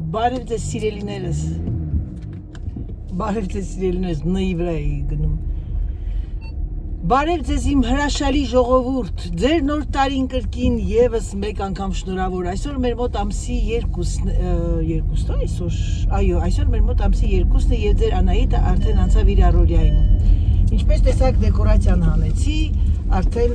Բարև ձեզ սիրելիներս, նի վրա էի գնում, բարև ձեզ իմ հրաշալի ժողովուրդ, ձեր նոր տարին կրկին եւս մեկ անգամ շնորհավոր, այսօր մեր մոտ ամսի 2-ն այսօր մեր մոտ ամսի 2-ն է եւ ձեր Անահիտը արդեն անցավ իր առօրյային, ինչպես տեսակ դեկորացիան հանեցի, արդեն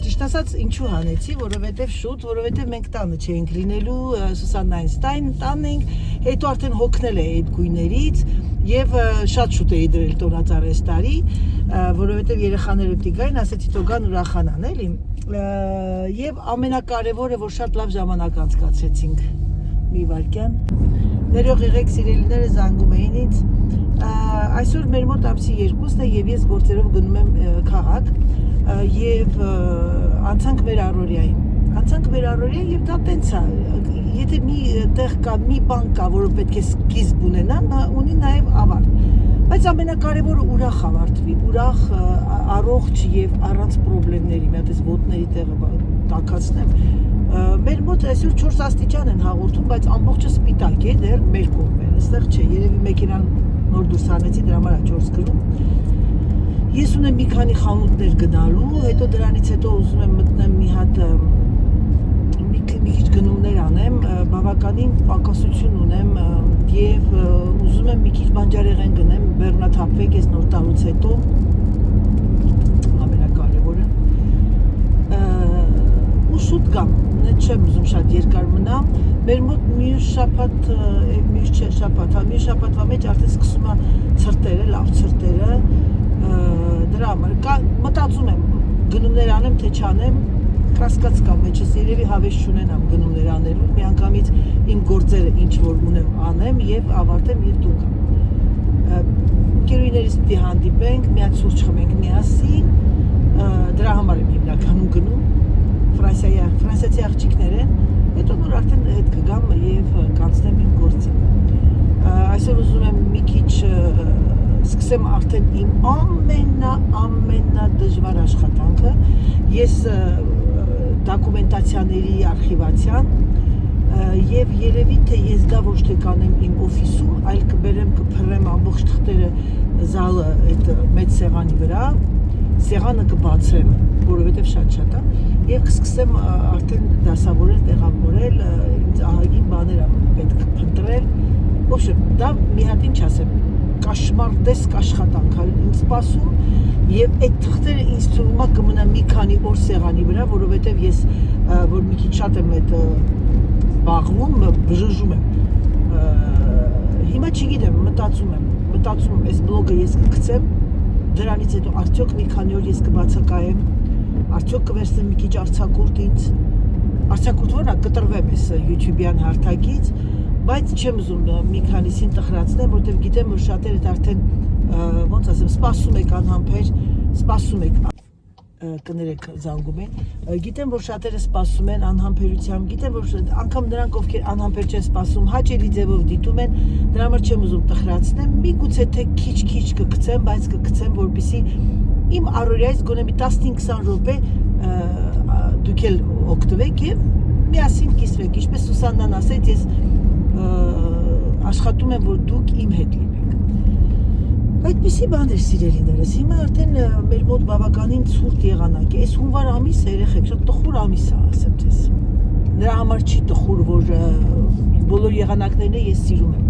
ճիշտ ասած ինչու հանեցի, որովհետև շուտ, որովհետև մենք տանը չենք լինելու, Սուսաննային տանն ենք, հետո արդեն հոգնել է այդ գույներից եւ շատ շուտ էի դրել տոնածառ այս տարի, որովհետև երեխաները պիտի գային, ասեցի թող գան ուրախանան, էլի, եւ ամենակարևորը, որ շատ լավ ժամանակ անցկացրեցինք, մի վայրկյան, ներող եղեք սիրելիները զանգում էին ինձ, այսօր մեր մոտ ամսի 2-ն է եւ ես գործերով գնում եմ քաղաք եւ անցանք մեր առօրյային եւ դա տենց է եթե մի տեղ կա մի բան կա որը պետք է սկիզբ ունենա նա ունի նաեւ ավարտ բայց ամենակարևորը ուրախ ավարտվի ուրախ առողջ եւ առանց խնդիրների մի հատ էս ոտների տեղը տաքացնեմ մեր մոտ այսօր 4 աստիճան են հաղորդում բայց ամբողջը սպիտակ է դեռ մեր կողմերը այստեղ չէ երևի մեքենան նոր դուրս հանեցի դրա համար 4 գրում Ես ունեմ մի քանի խանութներ գնալու, հետո դրանից հետո ուզում եմ մտնեմ մի հատ մի քիչ գնումներ անեմ, բավականին պակասություն ունեմ եւ ուզում եմ մի քիչ բանջարեղեն գնեմ, բեռնաթափվեք ես նոր տարուց հետո ամենակարևորը ու շուտ գամ, չեմ ուզում շատ երկար մնամ, մեր մոտ մյուս շաբաթվա մեջ արդեն սկսում է ցրտերը, լավ ցրտերը դրա համար մտածում եմ գնումներ անեմ թե չանեմ կասկած կա մեջս երևի հավես չունենամ գնումներ անելու միանգամից իմ գործերը ինչ որ ունեմ անեմ եւ ավարտեմ եւ տուն գամ ընկերուհիներիս պիտի հանդիպենք մի հատ սուրճ խմենք միասին դրա համար եմ հիմնականում գնում ֆրանսիացի աղջիկներ են հետո նոր արդեն հետ կգամ եւ կանցնեմ իմ գործին այսօր ուզում եմ մի քիչ սկսեմ արդեն իմ ամենադժվար աշխատանքը ես դոկումենտացիաների արխիվացիան եւ երևի թե ես դա ոչ թե կանեմ իմ օֆիսում այլ կբերեմ կփռեմ ամբողջ թղթերը զալը այդ մեծ սեղանի վրա սեղանը կբացեմ որովհետեւ շատ է եւ կսկսեմ արդեն դասավորել տեղավորել ինձ ահագին բաներ պետք փնտրել ոչ դա մի հատ ինչ ասեմ կաշմարտեսկ աշխատանք ինձ սպասում եւ այդ թղթերը ինձ թվում է կմնա մի քանի օր սեղանի վրա որովհետեւ ես որ մի քիչ շատ եմ այդ զբաղվում բժժում եմ հիմա չգիտեմ մտածում եմ այս բլոգը ես կգցեմ դրանից հետո արդյոք մի քանի օր ես կբացակայեմ արդյոք կվերցնեմ մի քիչ արձակուրդ ինձ արձակուրդ որնա կտրվեմ այս YouTube-յան հարթակից բայց չեմ ուզում մի քանիսին տխրացնեմ, որտեղ գիտեմ, որ շատերը արդեն ոնց ասեմ, սպասում եք անհամբեր, սպասում եք կներեք զանգում են, գիտեմ, որ շատերը սպասում են անհամբերությամբ, գիտեմ, որ անգամ նրանք ովքեր անհամբեր չեն սպասում, հաճելի ձևով դիտում են, դրա համար չեմ ուզում տխրացնեմ, միգուցե թե քիչ կգցեմ, բայց կգցեմ, որպեսզի իմ առօրյայից գոնե մի 15-20 րոպե դուք էլ օգտվեք եւ միասին կիսվեք, ինչպես Սուսաննան ասեց, ես աշխատում եմ, որ դուք իմ հետ լինեք։ Այդպիսի բան էր սիրելիներս, հիմա արդեն մեր մոտ բավականին ցուրտ եղանակ է, այս հունվար ամիսը երեխեք, շատ տխուր ամիս է, ասեմ ձեզ։ Նրա համար չի տխուր, որ բոլոր եղանակներն ես սիրում եմ։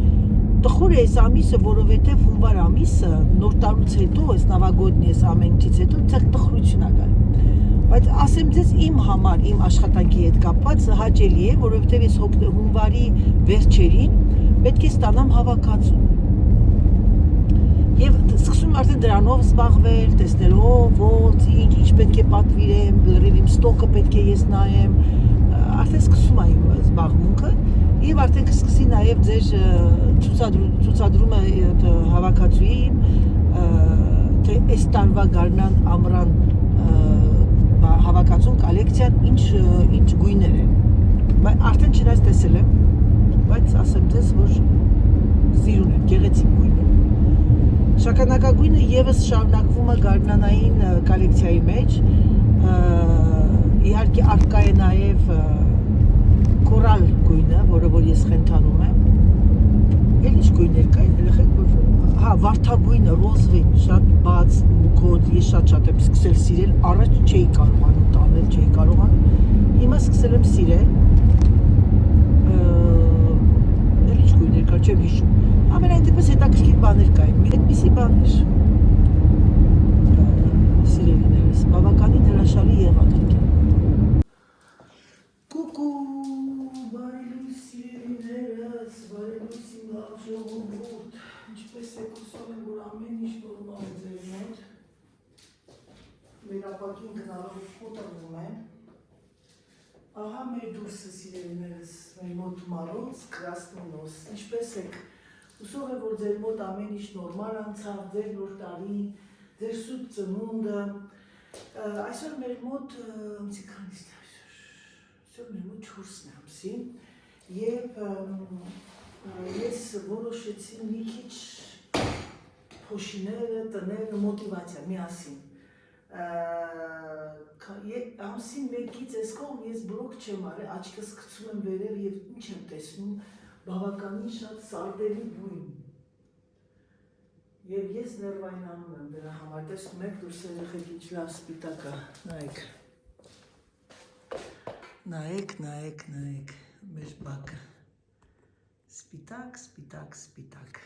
Տխուր է այս ամիսը, որովհետև հունվար ամիսը նոր տարուց հետո, այս նավագոդնի այս ամեն ինչից հետո տխրություն է գալու։ Բայց ասեմ ձեզ իմ համար, իմ աշխատանքի հետ կապված հաճելի է, որովհետև ես հունվարի վերջերին պետք է ստանամ հավաքածու։ Եվ սկսում արդեն դրանով զբաղվել, տեսնելով ոնց, ինչ պետք է պատվիրեմ, լրիվ իմ ստոկը պետք է ես նայեմ, արդեն սկսում է իմ զբաղմունքը եւ արդեն կսկսի նաեւ ձեր ցուցադրումը հավաքածուի թե այս տարվա գարնան ամռան հավաքածուն կոլեկցիան ինչ գույներ են բայց արդեն չնայած տեսել եմ բայց ասեմ ձեզ որ սիրուն եմ գեղեցիկ գույներ շագանակագույնը եւս շարունակվում է գարնանային կոլեկցիայի մեջ իհարկե արկա է նաեւ կորալ գույնը որը որ ես խենթանում եմ հա վարդագույնը ռոզվին շատ բաց մուգոտ ես շատ եմ սկսել սիրել առաջ չէի կարողանում տանել չէի կարողանում հիմա սկսել եմ սիրել ինչ գույներ կա չեմ հիշում ամենայն դեպս հետաքրքիր բաներ կային մի այդպիսի բաներ սիրելիներս բավականին հրաշալի եղանակ է կուկու բարելույս սիրելիներս բարելույս իմ լավ ժողովուրդ ինչպես եք հուսով եմ որ ամեն ինչ նորմալ է ձեր մոտ վերապակին գնալով կոտրվում եմ ահա մեր դուրսը սիրելիներս մեր մոտ Մարոց Կրասնոնոս ինչպես եք հուսով եմ որ ձեր մոտ ամեն ինչ նորմալ անցավ ձեր նոր տարին ձեր սուրբ ծնունդը այսօր մեր մոտ ամսի քանիսն է այսօր մեր մոտ 4-ն է ամսի եւ ես որոշեցի մի քիչ փոշիները տները մոտիվացիա միասին ամսի 1-ից այս կողմ ես բլոկ չեմ արել աչքս գցում եմ վերև եւ ինչ եմ տեսնում բավականին շատ սարդերի բույն եւ ես ներվայնանում եմ դրա համար տեսնում եք դուրս երեխեք ինչ լավ սպիտակ է նայեք մեր բակը սպիտակ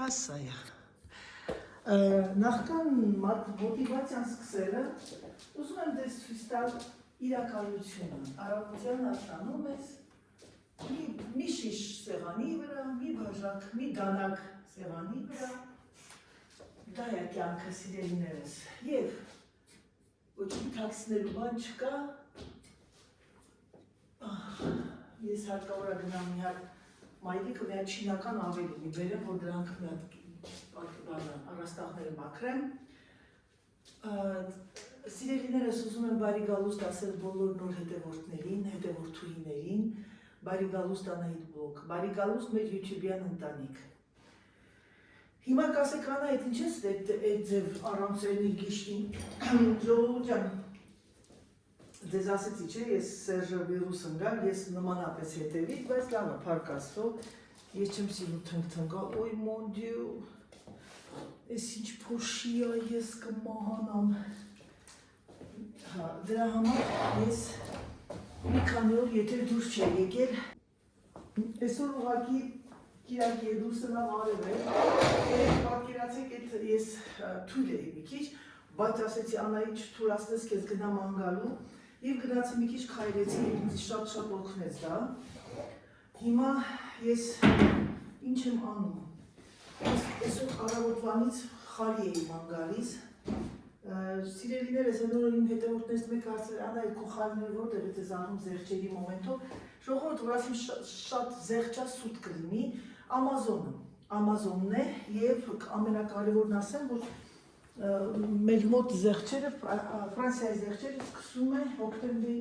ասա է նախքան մոտիվացիան սկսելը ուզում եմ դες ցույց տալ իրականությունը առավոտյան աշանում ես մի շիշ սեղանի վրա մի բաժակ մի դանակ սեղանի վրա դա է կյանքը սիրելիներս եւ ոչ մի թաքցնելու բան չկա ես հարկավոր է գնամ մի հատ մայրիկը մի հատ չինական ավելի մի բերեմ որ դրանք մի հատ առաստաղները մաքրեմ սիրելիներս ուզում եմ բարի գալուստ ասել բոլոր նոր հետևորդներին, հետևորդուհիներին բարի գալուստ Անահիտ բլոգ, բարի գալուստ մեր YouTube-յան ընտանիք հիմա կասեք Անահիտ ինչ ես այդ ձև առանցրենի գիշտին ժողովուրդ ջան ձեզ ասեցի չէ ես Սերժը վիրուս ընկալ ես նմանապես հետևից բայց լավ է փառք Աստծո ես չեմ սիրում թնգթնգալ օй մոն դյու Ես ինչ փոշի է ես կմահանամ դրա համար ես մի քանի օր եթե դուրս չէ եկել այսօր ուղղակի կիրակի դուրսը լավ արև է պատկերացեք ես թույլ էի մի քիչ բայց ասեցի Անահիտ չթույլացնես քեզ գնամ անգալու եւ գնացի մի քիչ քայլեցի ինձ շատ օգնեց դա հիմա ես ինչ եմ անում Այսօր առավոտվանից խարի էի ման գալիս Սիրելիներս հնորը իմ հետևորդներից մեկ հարցեր Անահիտ քո խալիները որտեղ է ձեզ անում զեղչերի մոմենտով ժողովուրդ որ ասեմ շատ զեղչա սուտ կլինի Ամազոնն է եւ ամենակարևորն ասեմ որ մեր մոտ զեղչերը Ֆրանսիայի զեղչերը սկսում է հոկտեմբերի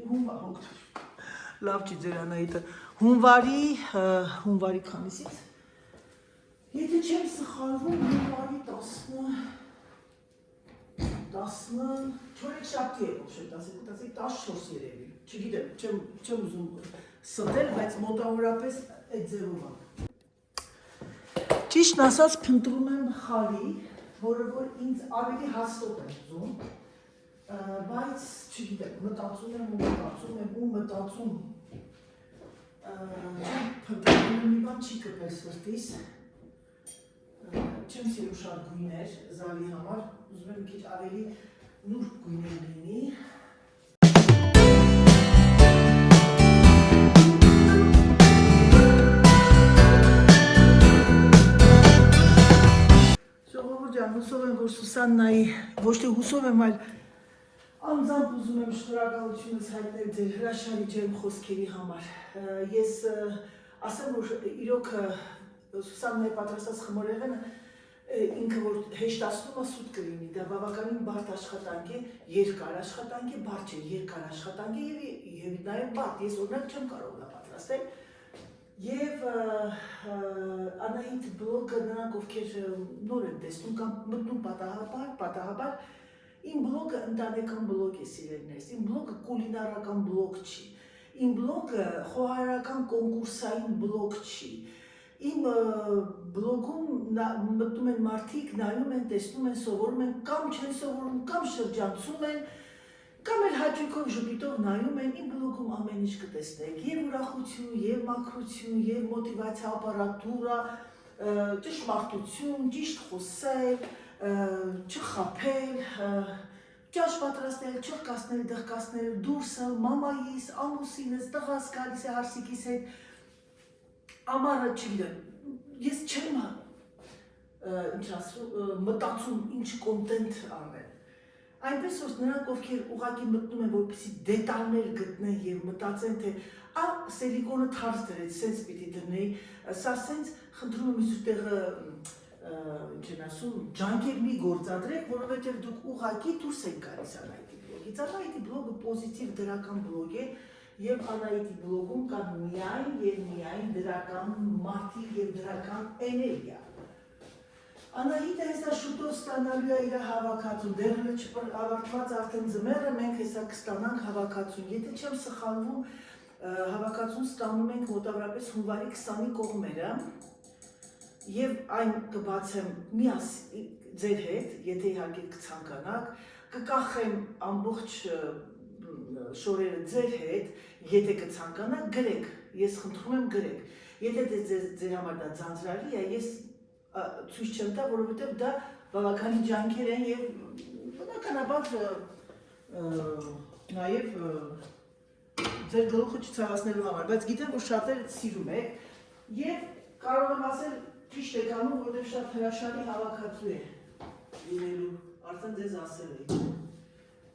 լավ չի ձեր Անահիտը հունվարի քանիսից Եթե չեմ սխալվում, հունվարի 14-շաբթի է ոչմ, 14 երևի, չգիտեմ, չեմ ուզում ստել, բայց մոտավորապես այդ ձևով է։ Ճիշտն ասած փնտրում եմ խալի, որը որ ինձ ավելի հաստոտ է ուզում, բայց չգիտեմ, մտածում եմ փնտրում մի բան չի կպել սրտիս, չեմ սիրում շատ գույներ զալի համար, ուզում եմ մի քիչ ավելի նուրբ գույներ լինի։ Ժողովուրդ ջան, հուսով եմ, որ Սուսաննայի, ոչ թե հուսով եմ, այլ անձամբ ուզում եմ շնորհակալությունս հայտնել ձեր հրաշալի ջերմ խոսքերի համար։ Ես ասեմ, որ իրոք Սուսաննայի պատրաստած խմորեղենը ինքը որ հեշտացնում է սուտ կլինի, դա բավականին բարդ աշխատանք է, երկար աշխատանք է, բարդ չէ, երկար աշխատանք է եւ նաեւ բարդ, ես օրինակ չեմ կարող դա պատրաստել։ Եվ Անահիտ բլոգը նրանք ովքեր նոր են տեսնում կամ մտնում պատահաբար իմ բլոգը ընտանեկան բլոգ է սիրելիներս, իմ բլոգը կուլինարական բլոգ չի, իմ բլոգը խոհարարական կոնկուրսային բլոգ չի, Իմ բլոգում մտնում են մարդիկ, նայում են, տեսնում են, սովորում են, կամ չեն սովորում, կամ շրջանցում են, կամ էլ հաճույքով ժպիտով նայում են, իմ բլոգում ամեն ինչ կտեսնեք, եւ ուրախություն, եւ մաքրություն, եւ մոտիվացիա ապարատուրա, ճշմարտություն, ճիշտ խոսել, չխաբել, ճաշ պատրաստել, չղկացնել, դղկացնել, դուրսը, մամայիս, ամուսինս, տղաս գալիս է հարսիկիս հետ, ամառը չգիտեմ, ես չեմ մտածում ինչ կոնտենտ անել, այնպես որ նրանք ովքեր ուղղակի մտնում են, որպեսզի դետալներ գտնեն եւ մտածեն, թե սիլիկոնը թարս դրեց, սենց պիտի դնեի, սա սենց խնդրում եմ իզուտեղը ինչ են ասում, ջանքեր մի գործադրեք, որովհետև դուք ուղղակի դուրս եք գալիս Անահիտի բլոգից։ Անահիտի բլոգը պոզիտիվ դրական բլոգ է եւ Անահիտի բլոգում կան միայն եւ միայն դրական մարդիկ եւ դրական էներգիա։ Անահիտը հեսա շուտով ստանալու է իր հավաքածուն, դեռ չավարտված արդեն ձմեռը, մենք հեսա կստանանք հավաքածուն, եթե չեմ սխալվում, հավաքածուն ստանում ենք մոտավորապես հունվարի 20-ի կողմերը եւ այն կբացեմ ձեր հետ, եթե իհարկե կցանկանաք, կկախեմ ամբողջ շորերը ձեր հետ, եթե կցանկանաք, գրեք, ես խնդրում եմ գրեք, եթե ձեր համար դա ձանձրալի է, ես ցույց չեմ տա, որովհետեւ դա բավականին ջանքեր են եւ բնականաբար նաեւ ձեր գլուխը չցավացնելու համար, բայց գիտեմ, որ շատերը սիրում եք եւ կարող եմ ասել ճիշտ եք անում, որովհետեւ շատ հրաշալի հավաքածու է լինելու, արդեն ձեզ ասել էի։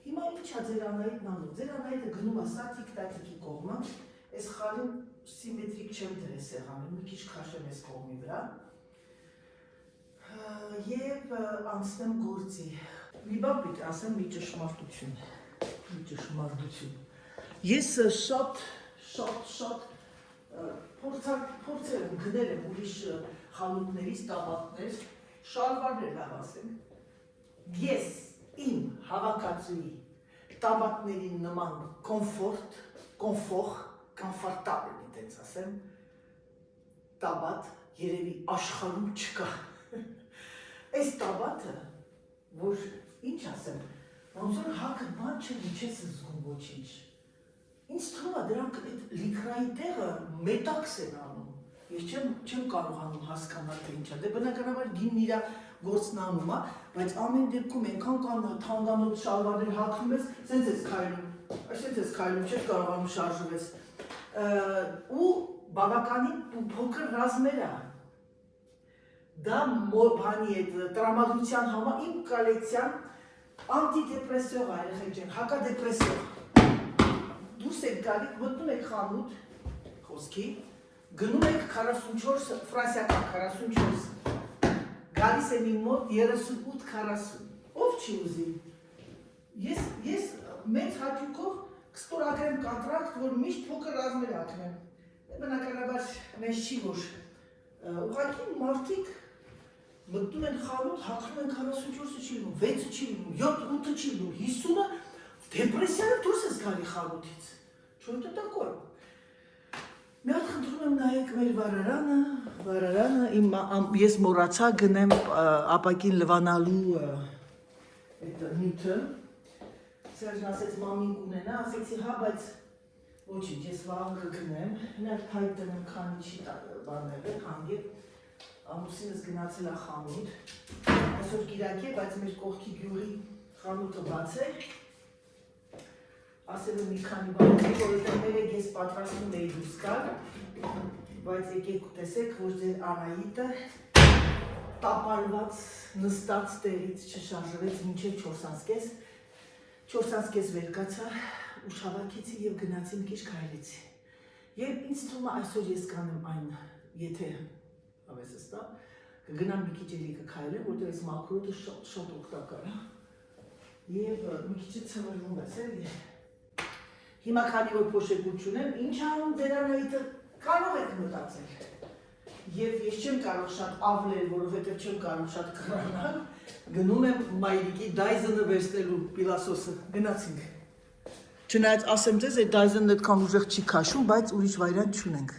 Հիմա ինչա ձեր Անահիտն անում, ձեր Անահիտը գնում է սա տիկ-տակիկի կողմը, այս խալին սիմետրիկ չեմ դրել սեղանին, մի քիչ քաշեմ այս կողմի վրա եւ անցնեմ գործի։ Մի բան պիտի ասեմ, մի ճշմարտություն։ Ես շատ փորձել եմ, գնել եմ ուրիշ խանութներից տաբատներ, շալվարներ լավ ասեմ։ Ես իմ հավաքածուի տաբատների նման կոմֆորտաբլ դենց ասեմ, տաբատ երևի աշխարհում չկա։ Այս տաբատը, որ ինչ ասեմ, ոնց որ հակը բան չլի, չես զգում ոչինչ։ Ինձ թվում է դրանք այդ լիքրայի տեղը մետաքս են անում։ Ես չեմ կարողանում հասկանալ թե ինչա։ Դե բնականաբար գինն իր գործն անում է, բայց ամեն դեպքում այնքան թանկանոց շալվարներ հագնում ես, սենց ես քայլում, չես կարողանում շարժվես։ Ու բավականին փոքր ռազմեր է։ Դա բանի այդ տրամադրության համար իմ կոլեկցիան անտիդեպրեսիվ է, երեխեք ջան, հակադեպրեսիվ։ Դուրս եք գալիք, մտնում եք խանութ, խոսքի, գնում եք 44, ֆրանսիական 44, գալիս եմ իմ մոտ 38-40, ով չի ուզի։ Ես մեծ հաճույքով կստորագրեմ կոնտրակտ, որ միշտ փոքր ռազմեր ակնեմ։ Բնականաբար մեզ չի որ ուղղակի մարդիկ մտնում են խանութ, հագնում են 44-ը չի լինում, 6-ը չի լինում, 7-8-ը չի լինում, 50-ը դեպրեսիայով դուրս ես գալի խանութից, չորտը տակոր։ Մի հատ խնդրում եմ նայեք մեր վարարանը, ես մոռացա գնեմ ապակին լվանալու այդ նյութը, Սերժն ասեց մամին կունենա, ասեցի հա, բայց ոչինչ, ես վաղ կգնեմ, հնար փայտ տնեմ քանի չի բանել է, հանգեր, ամուսինս գնացել է խանութ, այսօր կիրակ է, բայց մեր կողքի գյուղի խանութը բաց է, ասել եմ մի քանի բաներ, որովհետև երեք ես պատրաստում էի դուրս գալ, բայց եկեք տեսեք, որ ձեր Անահիտը տապալված նստած տեղից չշարժվեց մինչև 4:30 վեր կացա ու շավակեցի եւ գնացի մի քիչ քայլեցի։ Եվ ինձ թվում է այսօր ես կանեմ այն, եթե ավեսս տա, կգնամ մի քիչ էլի կքայլեմ, որտեղ այս մաքրոտը շատ օգտակար է։ Եվ մի քիչ ցավալում ես էլի։ Հիմա քանի որ փոշեկուց չունեմ, ինչ անում ձեր Անահիտը կարող եք մտածել։ Եվ ես չեմ կարող շատ ավլել, որովհետև չեմ կարող շատ կռանալ, գնում եմ մայրիկի Dyson-ը վերցնելու պիլասոսը, գնացինք։ Չնայած ասեմ ձեզ, այդ Dyson-ը այդքան ուժեղ չի քաշում, բայց ուրիշ վայրան չունենք։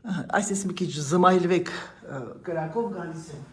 Այս մի քիչ զմայլվեք կրակով գալիս եմ։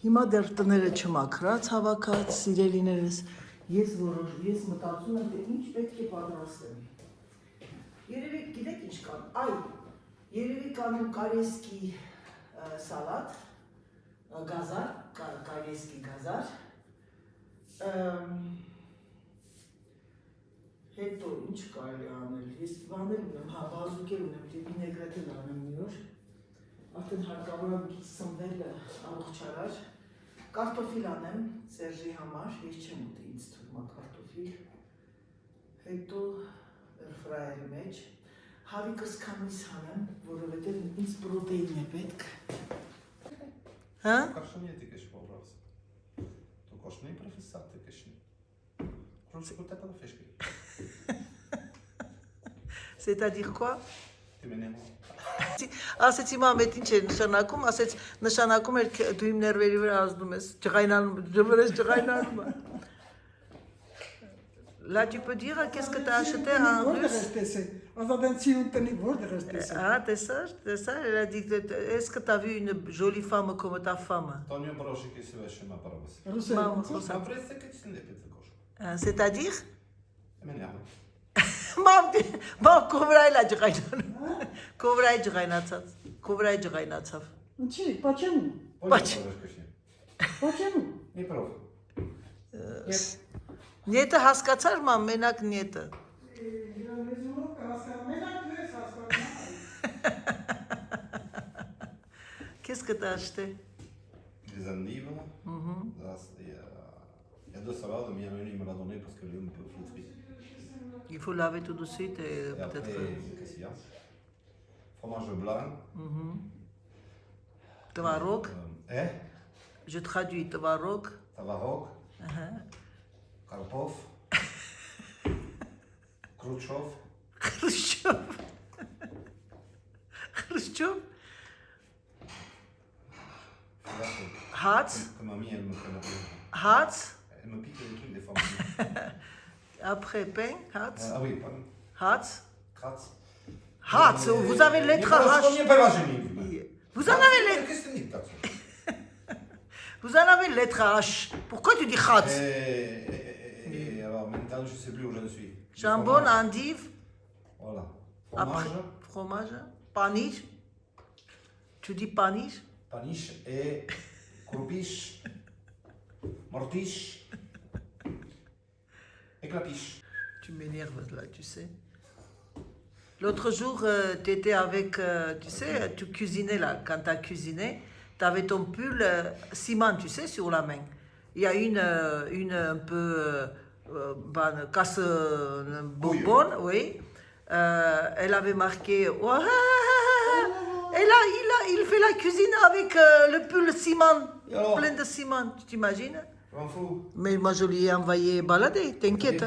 Հիմա դեռ տները չմաքրած, հավաքած, սիրելիներս, ես մտածում եմ, թե ինչ պետք է պատրաստեմ։ Երևի գիտեք ինչ կան, երևի կանում կարեսկի սալատ, գազար, կարեսկի գազար, հետո ինչ կարելի անել, ես բաներ ունեմ, բազուկեր ունեմ, թե վինեգրետ անեմ մի օր, արդեն հարկավոր եմ քիչ սնվել առողջարար, կարտոֆիլ անեմ Սերժի համար, ես չեմ ուտի ինձ թվում է կարտոֆիլ, հետո էրֆրայերի մեջ, հավիկս քամիս հանեմ, որովհետև ինձ պրոտեին է պետք։ Հա? Կաշնի է դիկեշ պոբրავს։ Դու կաշնի պրոֆեսար դիկեշնի։ Քրոս կուտա տա ֆեշկի։ C'est-à-dire quoi? Դու մենեմ։ Ասեցի մամետ ինչ է նշանակում, ասեց նշանակում էր դու իմ ներվերի վրա ազդում ես, ջղայնանում է։ Là tu peux dire qu'est-ce que tu as acheté en russe? Ah, t'es ça, elle a dit est-ce que tu as vu une jolie femme comme ta femme? Տոնյո բրոշիկի սվեշեմա պարավս։ Մամա, խոսա։ Ապրեսը կեցին դեպի կոշ։ C'est-à-dire? Մենյա։ Մամ կովրայ լա ջղայնանում։ Կովրայ ջղայնացավ։ Ինչի, почему? Почему? Не прав։ Նետը հասկացար մամ, մենակ նետը։ Qu'est-ce que t'as acheté? Des endives. Il y a deux salades, mais il y en a une, il me l'a donné parce qu'elle est un peu flétrie. Il faut laver tout de suite et Après, peut-être... qu'est-ce qu'il y a? Fromage blanc. Tvarog. Eh? Je traduis tvarog. Tvarog. Karpov. Khrushchev. Khrushchev. Hats. Mamie, elle me fait mourir. Hats. Elle me pique les trucs des femmes. Après pain, hats. Ah oui, pardon. Hats. Kratz. Hats, vous avez lettre H. Vous en avez lettre. Qu'est-ce que c'est? Vous en avez lettre H. Pourquoi tu dis hats? Et alors maintenant, je ne sais plus où je suis. Jambon, endive. Voilà. Après, fromage. Paniche. Tu dis paniche? Paniche et courbiche, mortiche et clapiche. Tu m'énerves là, tu sais. L'autre jour, tu étais avec, tu sais, tu cuisinais là. Quand tu as cuisiné, tu avais ton pull ciment, tu sais, sur la main. Il y a une un peu casse bonbonne, oui. Elle avait marqué. Et là, il fait la cuisine avec le pull ciment, plein de ciment, tu t'imagines? Je m'en fous. Mais moi, je lui ai envoyé balader, t'inquiète.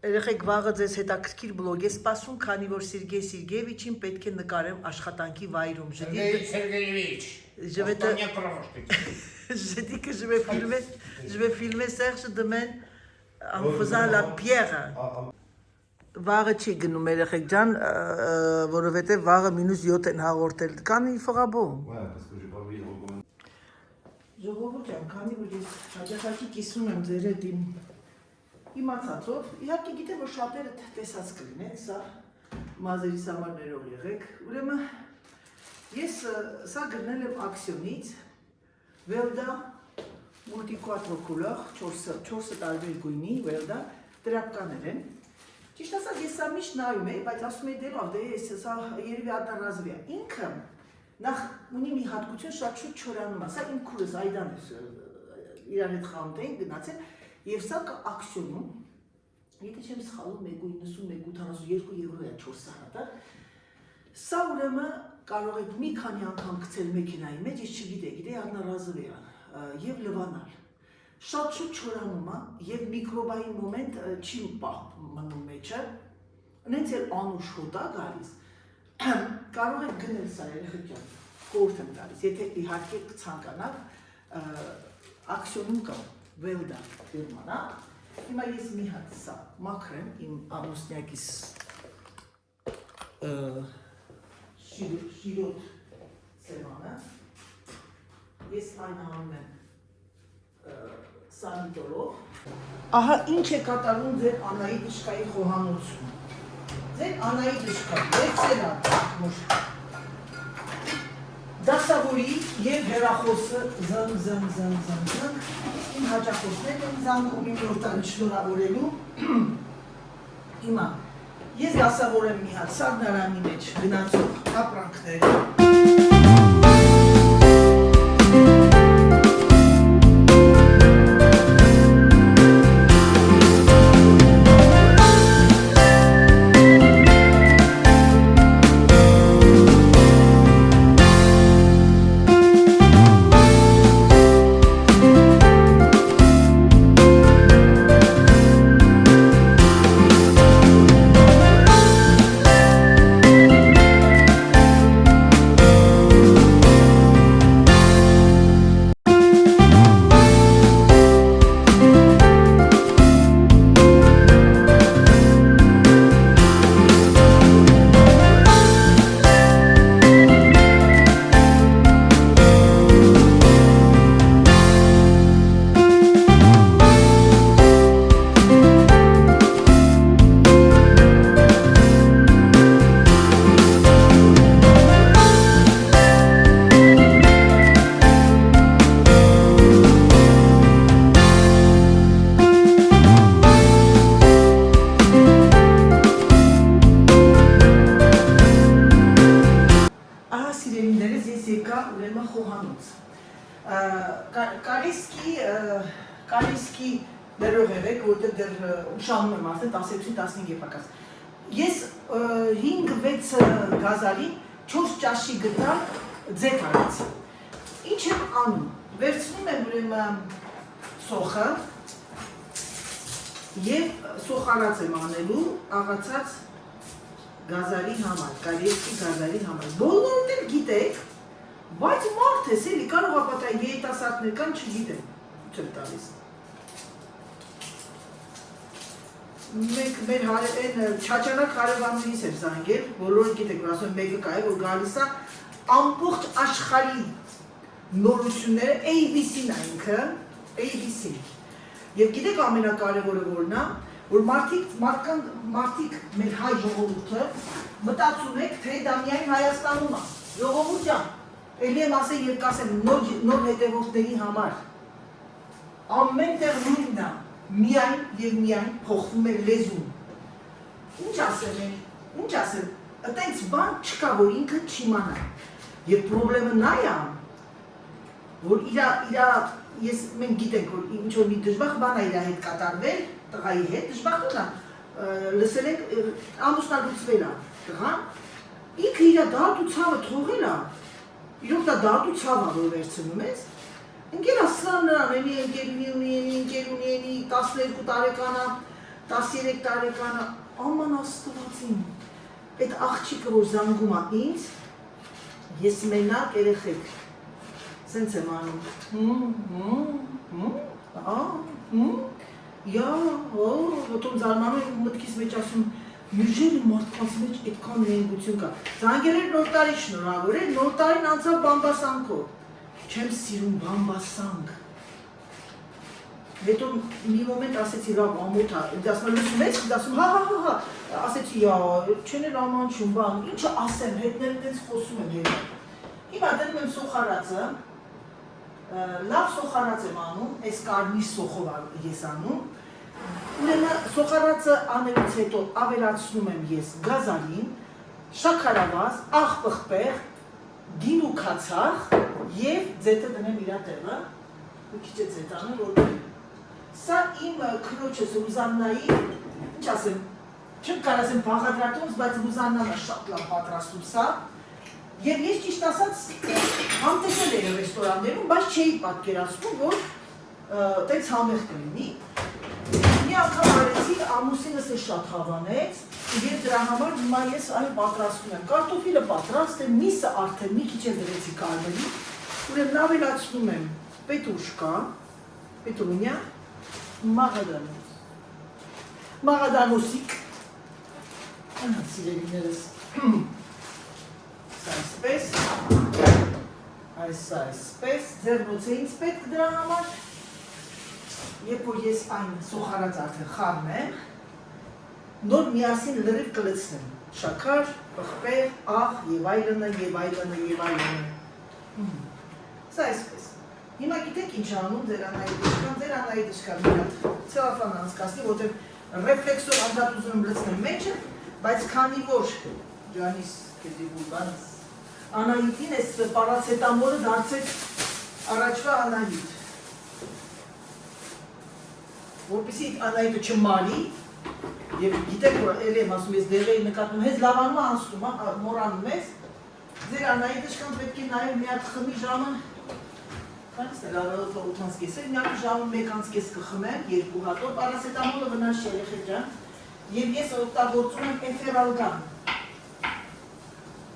Երեխեք վաղը ձեզ հետաքրքիր բլոգ է սպասում, քանի որ Սերգեյ Սերգեյևիչին պետք է նկարեմ աշխատանքի վայրում։ Sergeyevich. Je dis que je vais filmer Serge demain en faisant la pierre. Վաղը չի գնում երեխեք ջան, որովհետև վաղը -7 են հաղորդել։ Կանի ֆղաբո։ Ouais, parce que j'ai pas oublié de recommander. Ժողովուրդ ջան, քանի որ ես հաջողակի կիսում եմ ձեր հետ իմացածով, իհարկե գիտեմ, որ շատերը տեսած կլինեն, սա մազերիս համար ներող եղեք, ուրեմն ես սա գնել եմ ակսիոնից, Velda Multi4 Color, 4 տարբեր գույնի, Velda, դրապկաներ են, ճիշտ ասած ես սա միշտ նայում էի, բայց ասում էի դե լավ, դե ես սա երևի առնարազվի է, ինքը նախ ունի մի հատկություն շատ շուտ չորանում է, սա իմ քուրս Այդան է իրար հետ խանութ էին գնացել եւ սա կա ակսիոնում, եթե չեմ սխալվում 1.91-82 եվրո է 4 սարատը, սա ուրեմն կարող եք մի քանի անգամ գցել մեքենայի մեջ, ես չգիտեի առնարազվեան եւ լվանալ։ Շատ շուտ չորանում է եւ միկրոբային մոմենտ չի մնում մեջը, նենց էլ անուշ հոտ է գալիս։ Կարող եք գնել սա երեխեք ջան, խորհուրդ եմ տալիս, եթե իհարկե ցանկանաք, ակսիոնում կա Վելդա ֆիրման, հիմա ես մի հատ սա մաքրեմ իմ ամուսնյակիս շիրոտ սևանը, ես այն անում եմ սանիտորով, ահա ինչ է կատարում ձեր Անայի դժկայի խոհանոցում, ձեր Անայի դժկա, վերցելա դասավորի և հեռախոսը զն, իմ հաճախոսներ եմ զանգում իմ նորտան շնորավորելու, հիմա, ես դասավորեմ մի հատ սարդարանի մեջ գնացող ապրանքները, Կարիսկի ներող եղեք, որտեղ դեռ ուշանում եմ արդեն 17-15 եփակաց։ Ես 5-6 գազալի 4 ճաշի գտալ ձետ արեցի։ Ինչ եմ անում, վերցնում եմ ուրեմն սոխը և սոխարած եմ անելու աղացած գազալի համար, կարիսկի գազալի համար։ Բոլորն էլ գիտեք, բայց մարդ ես էլի կարող ապատա երիտասարդներ կան չգիտեմ, չեմ տալիս։ Մենք մեր չաչանակ հարևաններից եմ զանգել, բոլորը գիտեք, որ ասում եմ մեկը կա է, որ գալիս է ամբողջ աշխարհի նորությունները ABC-ն է ինքը, ABC-ն։ Եվ գիտեք ամենակարևորը որն է, որ մարդիկ մեր հայ ժողովուրդը մտածում եք, թե դա միայն Հայաստանում է, ժողովուրդ ջան, էլի եմ ասել և կասեմ նոր հետևորդների համար, ամեն տեղ նույնն է, միայն և միայն փոխվում է լեզուն։ Ինչ ասեմ, այտենց բան չկա, որ ինքը չիմանա։ Եվ պրոբլեմը նա է, որ մենք գիտենք, որ ինչ-որ մի դժբախտ բան է իր հետ կատարվել, տղայի հետ, դժբախտն է, լսել ենք, ամուսնալուծվել է տղան, ինքը իր դարդ ու ցավը թողել է, իրոք դա դարդ ու ցավ է, որ վերցնում ես, ընկեր ասլան նրան, էլի ընկեր ունի, 12 տարեկանա, 13 տարեկանա, աման աստվածին, այդ աղջիկը, որ զանգում է ինձ, ես մենակ երեխեք, սենց եմ անում, ոտում զարմանում եմ մտքիս մեջ ասում, մյուժերի մարդկանց մեջ այդքան նենգություն կա, զանգել էր նոր տարի շնորհավոր էր, նոր տարին անցավ բամբասանքով, չեմ սիրում բամբասանք, հետո մի մոմենտ ասեցի լավ ամոթ է, ասում լսում ես, ասում հա, ասեցի չեն էլ ամանչում բան, ինչը ասեմ, հետները տենց խոսում եմ հետը, հիմա դնում եմ սոխարածը, լավ սոխարած եմ անում, այս կարմիր սոխով ես անում, ուրեմն սոխարածը անելուց հետո ավելացնում եմ ես գազալին, շաքարավազ, աղ պղպեղ, գին ու քացախ եւ ձետը դնեմ իր տեղը մի քիչ է ձետանը որ սա իմ քրոջս Ռուզաննայի ինչ ասեմ չեմ կարասեմ բաղադրատոմս բայց Ռուզաննան է շատ լավ պատրաստում սա եւ ես ճիշտ ասած համտեսել եմ ռեստորաններում բայց չէի պատկերացնում որ տենց համեղ կլինի մի անգամ արեցի ամուսինս է շատ հավանեց եւ դրա համար հիմա ես այն պատրաստում եմ կարտոֆիլը պատրաստ է միսը արդեն մի քիչ էլ դրեցի կարմելի ուրեմն ավելացնում եմ պետուշկա պետրունյա մաղադանոսիկ սիրելիներս այսպես ձեռնոց է ինձ պետք դրա համար երբ որ ես այն սոխարած արդեն խառնեմ նոր միասին լրիվ կլցնեմ շաքար, պղպեղ, աղ եւ այլնը սա այսպես հիմա գիտեք ինչ անում ձեր անայի դժկան մի հատ ցելոֆան անցկացնի որտեղ ռեֆլեքսոր անդադար ուզում եմ լցնել մեջը բայց քանի որ ջանիս կդիբուլբանս Անահիտին էս պարացետամոլը դարձեք առաջվա Անահիտ որպեսզի Անահիտը չմալի եւ գիտեք որ ելի եմ ասում ես դեղերի նկատում հենց լավանում անցնում մորանում ես ձեր Անահիտը շքան պետք է նայել մի հատ խմի ժամը Քանից է լավելոց 8:30 մի հատ ժամը 1:30 կխմեմ 2 հատով պարացետամոլը վնաս չէ երեխեք ջան եւ ես օգտագործում եմ էֆերալգան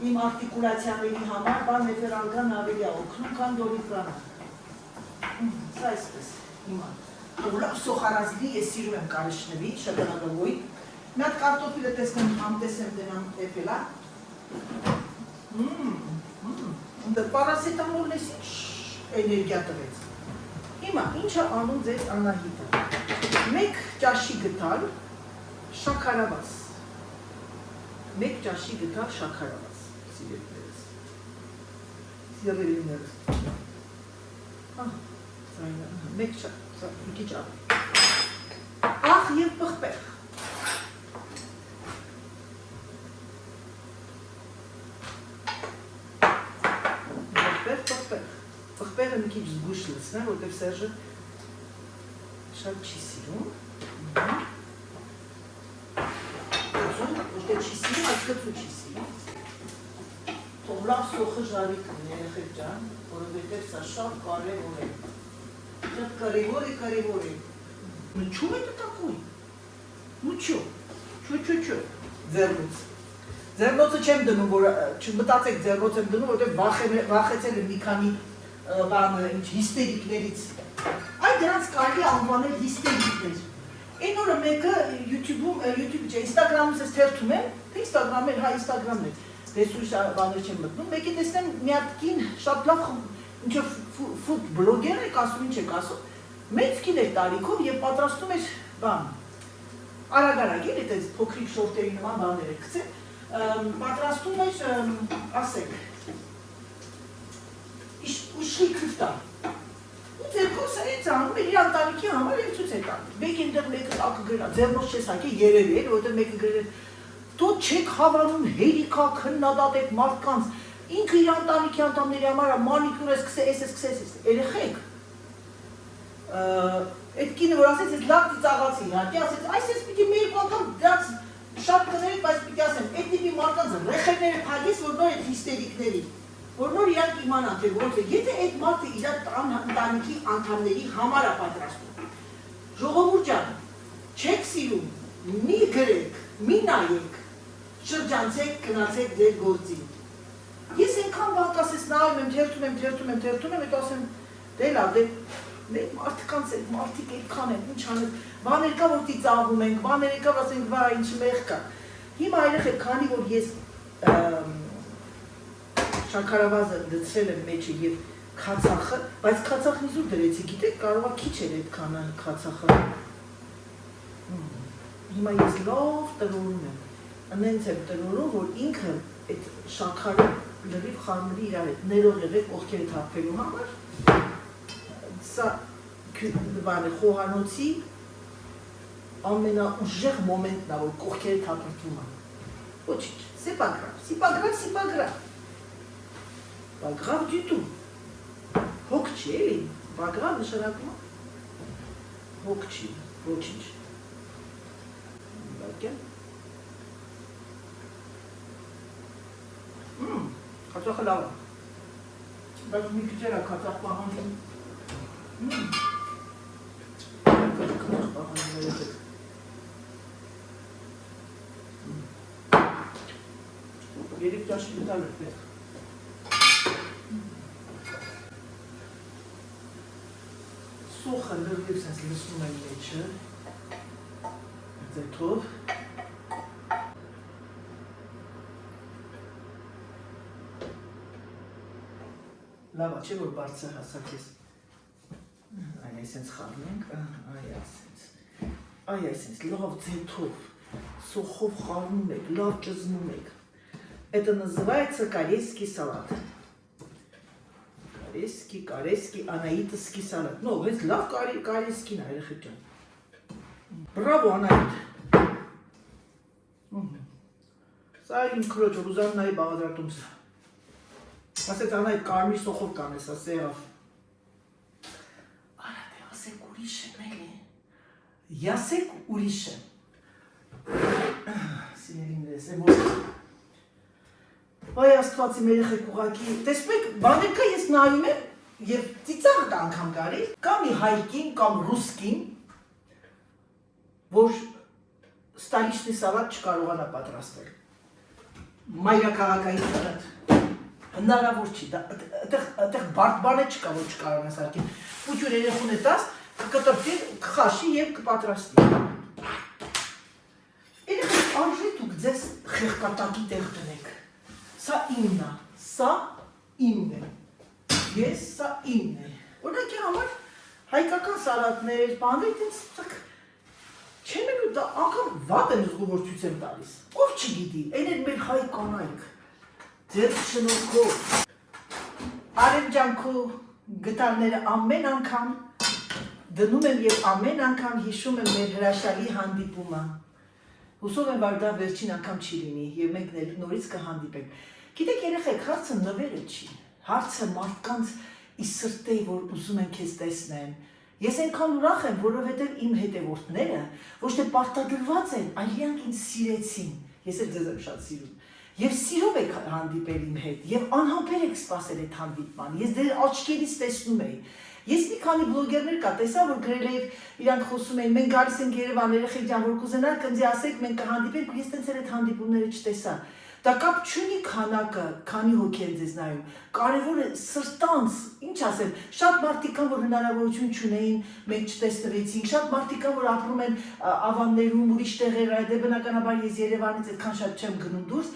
իմ արտիկուլացիաների համար բան էֆերալգան ավելի է օգնում քան դոլիֆրանը սա այսպես հիմա լավ սոխարազլի ես սիրում եմ կարիշնևի շագանագավոյի մի հատ կարտոֆիլը տեսնեմ համտեսեմ դնամ էֆելա պարասետամոլն ես ինչ էներգիա տվեց հիմա ինչը անում ձեր Անահիտը մեկ ճաշի գտալ շաքարավազ մեկ ճաշի գտալ շաքարավազ սիրելիներս մեկ մի քիչ աղ եւ պղպեղ պղպեղը մի քիչ զգուշ լցնեմ որտեղ Սերժը շատ չի սիրում որտեղ չի սիրում այս կծու չի սիրում թող լավ սոխը ժարի կլինի երեխեք ջան որովհետև սա շատ կարևոր է Շատ կարևոր է Ну что это такое? Ну что? Что? Ձեռնոցը չեմ դնում, որ չմտածեք ձեռնոց եմ դնում, որտեղ վախեցել եմ մի քանի բանը, ինչ հիստերիկներից։ Այդ դրանց կարելի անվանել հիստերիկներ։ Այն օրը մեկը YouTube-ում, Instagram-ից ես թերթում եմ, թե Instagram-ը, հա Instagram-ն է։ Դες ուրիշ բաներ չեմ մտնում։ Մեկի տեսնեմ մի հատ կին շատ լավ ինչ ֆուդ բլոգեր եք ասում, ինչ եք ասում։ Մեծ կին էր տարիքով եւ պատրաստում էր բան։ Արագ էլի այդպես փոքրիկ շորտերի նման բաներ եք գցել։ Պատրաստում էր, ասեք, ուշի քֆտա։ Ու ձերքով սա է ծանում, իր ընտանիքի համար էլ ցույց է տալիս։ Մեկ այնտեղ մեկը տակը գրել, ձեռնոց չես հակի երևի էր, որտեղ մեկը գրել դու չեք հավանում հերիքա քննադատեք մարդկանց։ Ինքը իր ընտանիքի անդամների համար մանիկյուր է սկսես, երեխեք։ Այդ կինը որ ասեց, ես լավ ծիծաղացի, իհարկե ասեց, այս ես պիտի մի երկու անգամ դրանց շատ կներեք, բայց պիտի ասեմ, այդ տիպի մարդկանց ռեխերները փակես, որ նոր այդ հիստերիկների, որ նոր իրանք իմանան, թե ոնց է, եթե այդ մարդը իր ընտանիքի անդամների համար է պատրաստում։ Ժողովուրդ ջան, չեք սիրում, մի գրեք, մի նայեք, շրջանցեք, գնացեք ձեր գործին։ Ես այնքան բան ասես նայում եմ, թերթում եմ, հետո ասեմ, դե լավ, դե մարդկանց են, մարդիկ այդքան են, ինչ անեն, բաներ կա, որ ծիծաղում ենք, բաներ կա, որ ասենք, վա, ինչ մեղ կա։ Հիմա երեխեք, քանի որ ես շաքարավազը լցրել եմ մեջը եւ քացախը, բայց քացախն իզուր դրեցի, գիտեք, կարող է քիչ էր այդքան քացախը։ Հիմա ես լավ տրորում եմ, նենց եմ տրորում, որ ինքը այդ շաքարը լրիվ խառնվի իրար հետ, ներող եղեք ողքերը թափվելու համար, սա բանը խոհանոցի ամենաուժեղ մոմենտն է, որ կողքերը թափվում է։ Ոչինչ, c'est pas grave. Pas grave du tout. Հոգ չի էլի, pas grave նշանակում հոգ չի, ոչինչ։ Բակե։ Կաթախը լավ է։ Բայց մի քիչ էլ է կաթախ պահանջում։ Կաթախ պահանջում է։ Երեք ճաշի գտալ է պետք։ Սոխը լրգիվ սենց լսում են մեջը, ձեթով, լավ է, չէ որ բարձր հասակ ես, այ այսենց խարնենք, այ այսենց լավ ձեթով, սոխով խարնում եք, լավ ճզմում եք, это называется корейский салат. Корейский, анаитовский салат. Ну, это лав корейский, наверное, Браво, Анаит. Սա իմ քրոջը ուզում նայի բաղադրատումսը։ Ասեց Անայդ կարմիր սոխով կանես, ասեավ։ Արա դե ասեք ուրիշ եմ էլի։ Յասեք ուրիշ եմ։ Սիներիներս եմ որ Այ աստվածի մեր եղեք ուղակի, տեսպեք, բաներկա ես նայում եմ և ծիծաղդ անգամ գարի, կամ մի հայկին, կամ ռուսկին, որ ստալիշնի սալատ չկարողանա պատրաստել։ Մայրաքաղաքային սալատ, հնարավոր չի, այդտեղ բարդ բան է չկա, որ չկարողանա սարքին, պուջուր երեխուն է տաս, կկտրտի, կխաշի և կպատրաստի։ Երեխեք արժի դուք ձեզ խեղկատակի տեղ տնեք։ Սա իմն է, սա իմն է, ես սա իմն է, օրինակի համար հայկական սալատներ, բաներ, տենց չեմ ելու դա անգամ վատ եմ զգում որ ցույց եմ տալիս, ով չգիտի, այն էր մեր հայ կանայք, ձեր շնորհքով, արևջանքու գտարները ամեն անգամ դնում եմ և ամեն անգամ հիշում եմ մեր հրաշալի հանդիպումը, հուսով եմ, որ դա վերջին անգամ չի լինի և մենք նորից կհանդիպենք։ Գիտեք երեխեք, հարցը նվերը չի, հարցը մարդկանց ի սրտե, որ ուզում են քեզ տեսնեն։ Ես այնքան ուրախ եմ, որովհետև իմ հետևորդները ոչ թե պարտադրված են, այլ իրանք ինձ սիրեցին, ես էլ ձեզ եմ շատ սիրում, և սիրով եք հանդիպել իմ հետ, և անհամբեր եք սպասել այդ հանդիպման, ես դեր աչքերից տեսնում էի։ Ես մի քանի բլոգերներ կա, տեսա, որ գրել էիք, իրանք խոսում էին, մենք գալիս ենք Երևան, երեխեք ջան, որ կուզենաք, ինձ ասեք, մենք կհանդիպենք, ու ես տենց էլ այդ հանդիպումները չտեսա։ Դա կապ չունի քանակը, քանի հոգի են ձեզ նայում։ Կարևորը սրտանց, ինչ ասեմ, շատ մարդիկ կան, որ հնարավորություն չունեին, մենք չտեսնվեցինք, շատ մարդիկ կան, որ ապրում են ավաններում, ուրիշ տեղեր, դե բնականաբար ես Երևանից այդքան շատ չեմ գնում դուրս,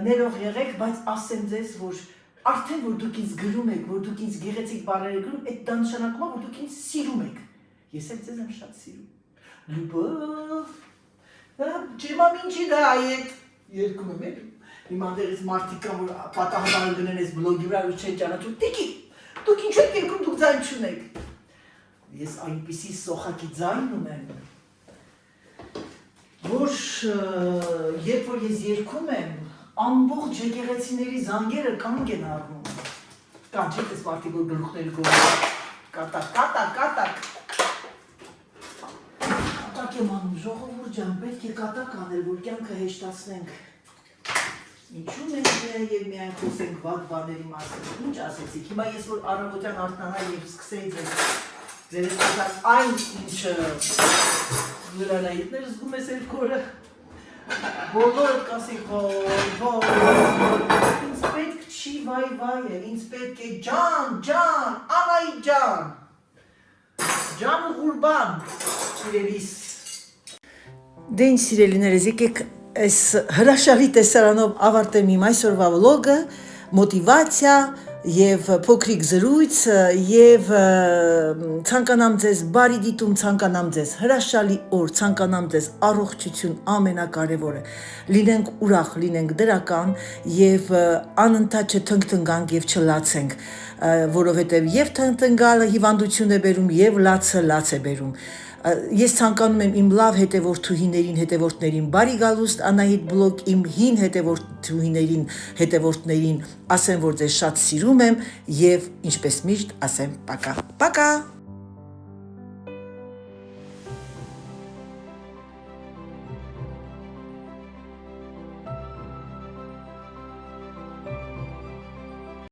ներող եղեք, բայց ասեմ ձեզ, որ արդեն որ դուք ինձ գրում եք, որ դուք ինձ գեղեցիկ բառեր եք գրում, այդ դա նշանակում է, որ դուք ինձ սիրում եք։ Ես էլ ձեզ եմ շատ սիրում։ Լյուբով, ջեմամ ինչի դա այդ երկում եմ էլ, իմ անդերից մարդիկ կան, որ պատահաբար գնեն այս բլոգի վրա ու չեն ճանաչում, տիկի, դուք ինչու եք երկում, դուք ձայն չունեք։ Ես այնպիսի սոխակի ձայն ունեմ, որ երբ որ ես երկում եմ, ամբողջ եկեղեցիների զանգերը կանգ են առնում։ Կան չեք ես մարդիկ, որ գլուխները գորում, կատակ։ Կատակ եմ անում, ժողովուրդ ջան, պետք է կատակ անել, որ կյանքը հեշտացնենք։ Ինչու մենք միայն և միայն խոսենք վատ բաների մասին, ինչ ասեցիք, հիմա ես որ առավոտյան արթնանա և սկսեի ձեր այն ինչը լրանայիթներ զգում ես այդ կորը, բոլորդ կասեք ինձ պետք չի վայ է, ինձ պետք է ջան, Անայի ջան, ջան ու ղուրբան, սիրելիս։ Դե ինչ սիրելիներս, եկեք այս հրաշալի տեսարանով ավարտեմ իմ այսօրվա վլոգը, մոտիվացիա և փոքրիկ զրույց և ցանկանամ ձեզ բարի դիտում, ցանկանամ ձեզ հրաշալի օր, ցանկանամ ձեզ առողջություն ամենակարևորը, լինենք ուրախ, լինենք դրական և անընդհատ չթնգթնգանք և չլացենք, որովհետև և թնգթնգալը հիվանդություն է բերում և լացը լաց է բերում։ Ես ցանկանում եմ իմ լավ հետևորդներին բարի գալուստ Անահիտ բլոգ, իմ հին հետևորդներին ասեմ, որ ձեզ շատ սիրում եմ եւ ինչպես միշտ ասեմ պակա։ Պակա։